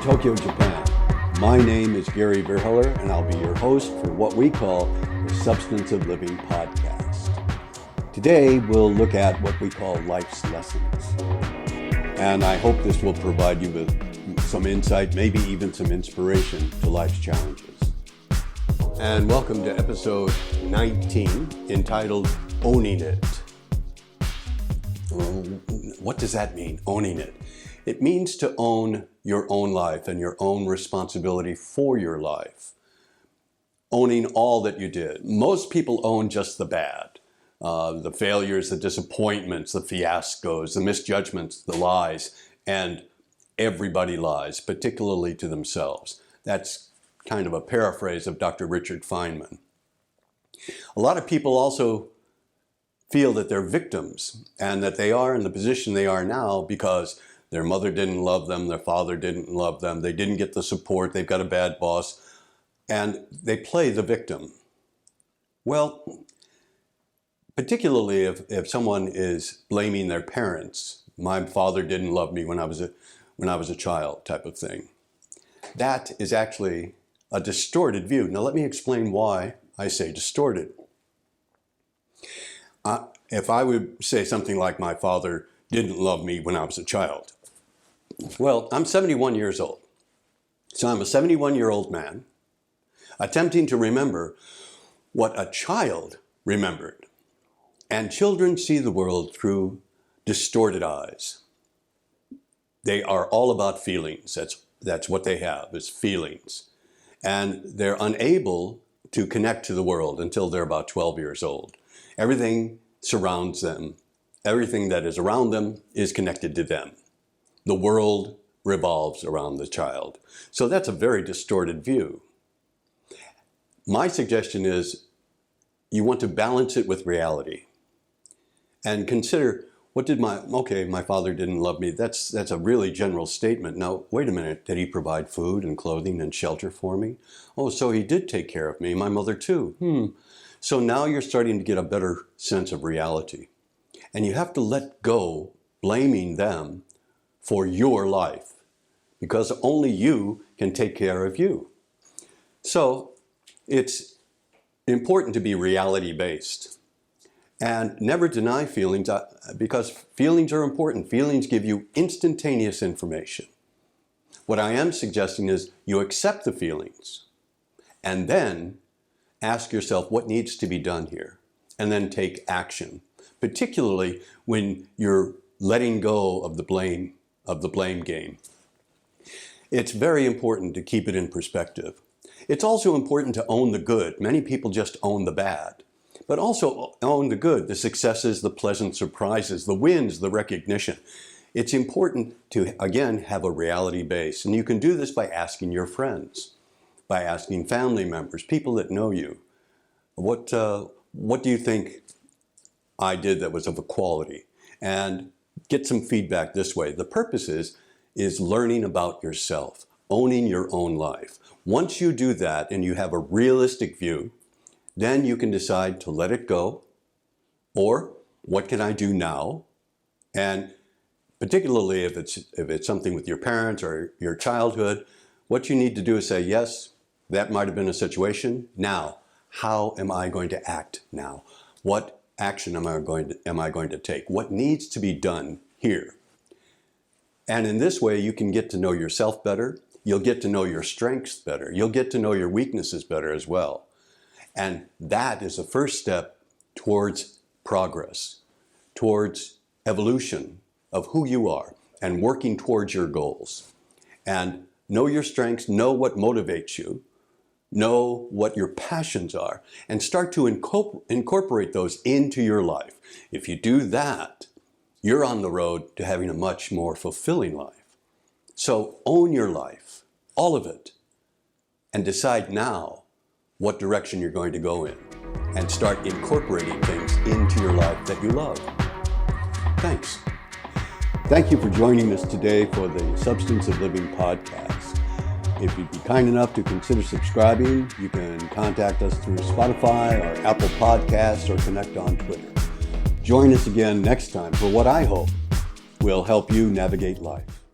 Tokyo, Japan. My name is Gary Verheller, and I'll be your host for what we call the Substance of Living podcast. Today, we'll look at what we call life's lessons. And I hope this will provide you with some insight, maybe even some inspiration to life's challenges. And welcome to episode 19, entitled Owning It. What does that mean, owning it? It means to own your own life and your own responsibility for your life. Owning all that you did. Most people own just the bad. The failures, the disappointments, the fiascos, the misjudgments, the lies, and everybody lies, particularly to themselves. That's kind of a paraphrase of Dr. Richard Feynman. A lot of people also feel that they're victims and that they are in the position they are now because their mother didn't love them, their father didn't love them, they didn't get the support, they've got a bad boss, and they play the victim. Well, particularly if someone is blaming their parents, my father didn't love me when I was a child type of thing. That is actually a distorted view. Now let me explain why I say distorted. If I would say something like my father didn't love me when I was a child, well, I'm 71 years old. So I'm a 71-year-old man attempting to remember what a child remembered. And children see the world through distorted eyes. They are all about feelings. That's what they have, is feelings. And they're unable to connect to the world until they're about 12 years old. Everything surrounds them. Everything that is around them is connected to them. The world revolves around the child. So that's a very distorted view. My suggestion is you want to balance it with reality and consider, my father didn't love me. That's a really general statement. Now, wait a minute, did he provide food and clothing and shelter for me? Oh, so he did take care of me, my mother too. So now you're starting to get a better sense of reality. And you have to let go blaming them for your life, because only you can take care of you. So it's important to be reality-based and never deny feelings, because feelings are important. Feelings give you instantaneous information. What I am suggesting is you accept the feelings and then ask yourself what needs to be done here, and then take action, particularly when you're letting go of the blame game. It's very important to keep it in perspective. It's also important to own the good. Many people just own the bad, but also own the good, the successes, the pleasant surprises, the wins, the recognition. It's important to, again, have a reality base. And you can do this by asking your friends, by asking family members, people that know you. What do you think I did that was of a quality? And get some feedback this way. The purpose is learning about yourself, owning your own life. Once you do that and you have a realistic view, then you can decide to let it go, or what can I do now? And particularly if it's something with your parents or your childhood, what you need to do is say, yes, that might have been a situation. Now, how am I going to act now? What action am I going to take? What needs to be done here? And in this way, you can get to know yourself better. You'll get to know your strengths better. You'll get to know your weaknesses better as well. And that is the first step towards progress, towards evolution of who you are and working towards your goals. And know your strengths, know what motivates you, know what your passions are, and start to incorporate those into your life. If you do that, you're on the road to having a much more fulfilling life. So own your life, all of it, and decide now what direction you're going to go in, and start incorporating things into your life that you love. Thanks. Thank you for joining us today for the Substance of Living podcast. If you'd be kind enough to consider subscribing, you can contact us through Spotify or Apple Podcasts or connect on Twitter. Join us again next time for what I hope will help you navigate life.